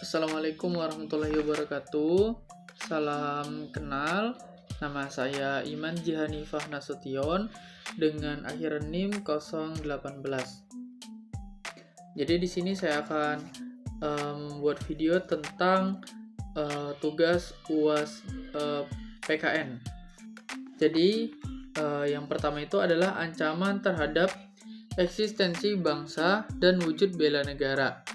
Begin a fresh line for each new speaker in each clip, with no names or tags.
Assalamualaikum warahmatullahi wabarakatuh. Salam kenal. Nama saya Iman Jihanifah Nasution dengan akhir NIM 018. Jadi di sini saya akan buat video tentang tugas UAS PKN. Jadi yang pertama itu adalah ancaman terhadap eksistensi bangsa dan wujud bela negara.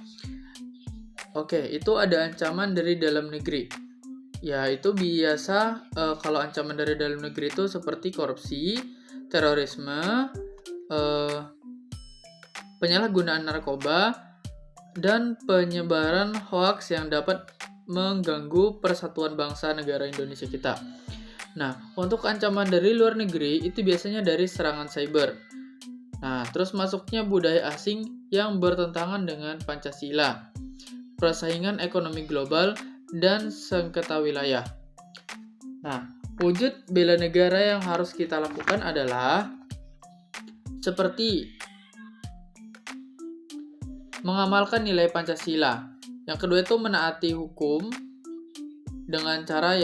Oke, itu ada ancaman dari dalam negeri. Ya, itu biasa kalau ancaman dari dalam negeri itu seperti korupsi, terorisme, penyalahgunaan narkoba, dan penyebaran hoaks yang dapat mengganggu persatuan bangsa negara Indonesia kita. Nah, untuk ancaman dari luar negeri itu biasanya dari serangan cyber. Nah, terus masuknya budaya asing yang bertentangan dengan Pancasila, persaingan ekonomi global, dan sengketa wilayah. Nah, wujud bela negara yang harus kita lakukan adalah seperti mengamalkan nilai Pancasila. Yang kedua itu menaati hukum dengan cara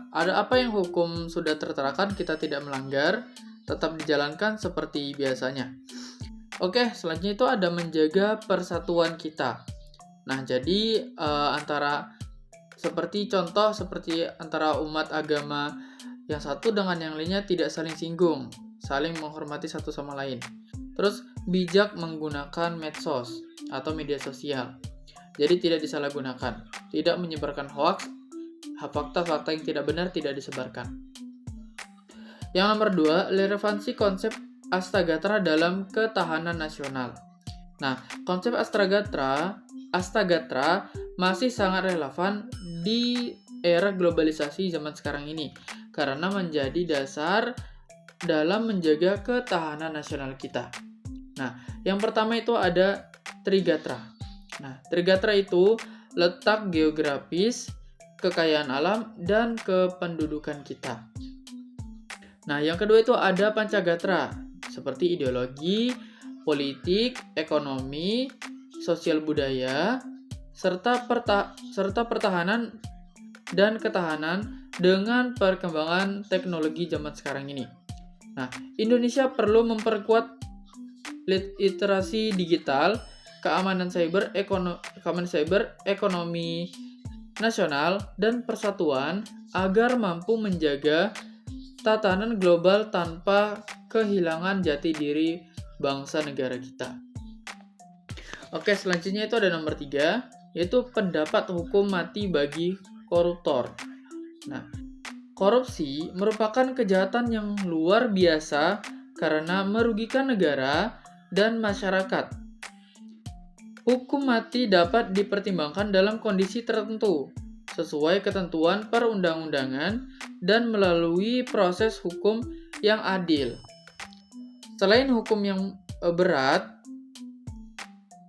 ada apa yang hukum sudah terterakan kita tidak melanggar, tetap dijalankan seperti biasanya. Oke, selanjutnya itu ada menjaga persatuan kita. Nah, jadi seperti antara umat agama yang satu dengan yang lainnya tidak saling singgung, saling menghormati satu sama lain. Terus bijak menggunakan medsos atau media sosial. Jadi tidak disalahgunakan, tidak menyebarkan hoaks, fakta-fakta yang tidak benar tidak disebarkan. Yang nomor 2, relevansi konsep Astagatra dalam ketahanan nasional. Nah, konsep Astagatra masih sangat relevan di era globalisasi zaman sekarang ini karena menjadi dasar dalam menjaga ketahanan nasional kita. Nah, yang pertama itu ada Trigatra. Nah, Trigatra itu letak geografis, kekayaan alam, dan kependudukan kita. Nah, yang kedua itu ada Pancagatra, seperti ideologi, politik, ekonomi, sosial budaya, serta pertahanan dan ketahanan dengan perkembangan teknologi zaman sekarang ini. Nah, Indonesia perlu memperkuat literasi digital, keamanan cyber, ekonomi nasional, dan persatuan agar mampu menjaga tatanan global tanpa kehilangan jati diri bangsa negara kita. Oke, selanjutnya itu ada nomor 3, yaitu pendapat hukum mati bagi koruptor. Nah, korupsi merupakan kejahatan yang luar biasa karena merugikan negara dan masyarakat. Hukum mati dapat dipertimbangkan dalam kondisi tertentu, sesuai ketentuan perundang-undangan dan melalui proses hukum yang adil. Selain hukum yang berat,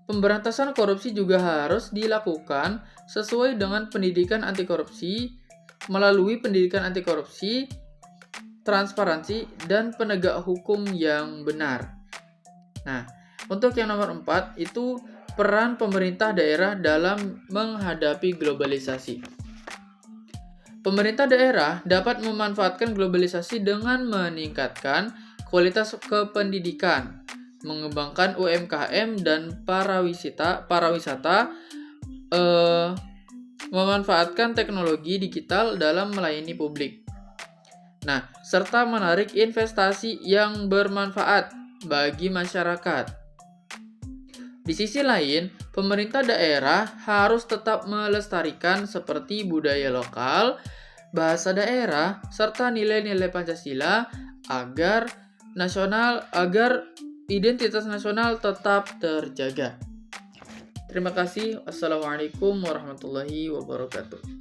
pemberantasan korupsi juga harus dilakukan sesuai dengan pendidikan anti korupsi, melalui pendidikan anti korupsi, transparansi, dan penegak hukum yang benar. Nah, untuk yang nomor 4 itu peran pemerintah daerah dalam menghadapi globalisasi. Pemerintah daerah dapat memanfaatkan globalisasi dengan meningkatkan kualitas kependidikan, mengembangkan UMKM dan pariwisata, memanfaatkan teknologi digital dalam melayani publik. Nah, serta menarik investasi yang bermanfaat bagi masyarakat. Di sisi lain, pemerintah daerah harus tetap melestarikan seperti budaya lokal, bahasa daerah, serta nilai-nilai Pancasila agar identitas nasional tetap terjaga. Terima kasih. Wassalamualaikum warahmatullahi wabarakatuh.